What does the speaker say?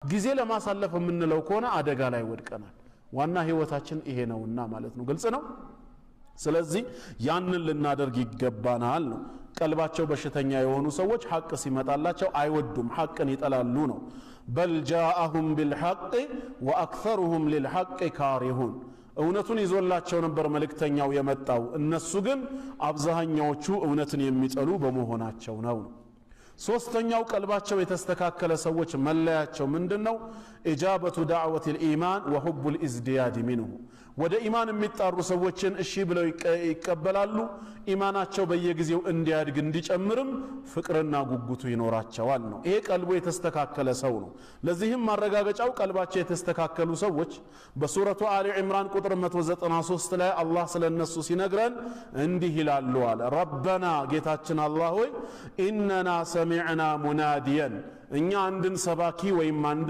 ጊዜ ለማሳለፍ የምንለው ከሆነ አደጋ ላይ ወድቀናል ዋና ህይወታችን ይሄ ነውና ማለት ነው ግልጽ ነው ስለዚህ ያንን ልናደርግ ይገባናል ነው ቀልባቸው በሽተኛ የሆኑ ሰዎች ሐቅ ሲመጣላቸው አይወዱም ሐቅን ይጠላሉ ነው በል ጃአሁም ቢልሐቅ ወአክثرهم للحق ካሪሁን እውነቱን ይዞላቸው ነበር መልእክተኛው የመጣው እነሱ ግን አብዛኛዎቹ እውነትን የሚጠሉ በመሆናቸው ነው ሶስተኛው ቀልባቸው የተስተካከለ ሰዎች መለያቸው ምንድነው ኢጃበቱ ዳዕወት الإيمان وحب الازدياد منه ወደ ኢማን የሚጣሩ ሰዎችን እሺ ብለው ይቀበላሉ ኢማናቸው በየጊዜው እንዲያድግ እንዲጨምርም ፍቅርና ጉጉቱ ይኖራቸዋል ነው ይሄ ቀልቡ የተስተካከለ ሰው ነው ለዚህም ማረጋገጫው ቀልባቸው የተስተካከሉ ሰዎች በሱረቱ አሊ ኢምራን ቁጥር 193 ላይ አላህ ስለነሱ ሲነግረን እንዲህ ይላሉ አለ ረበና ጌታችን አላህ ሆይ ኢነና ሰሚዕና ሙናዲያን እኛ አንድን ሰባኪ ወይም አንድ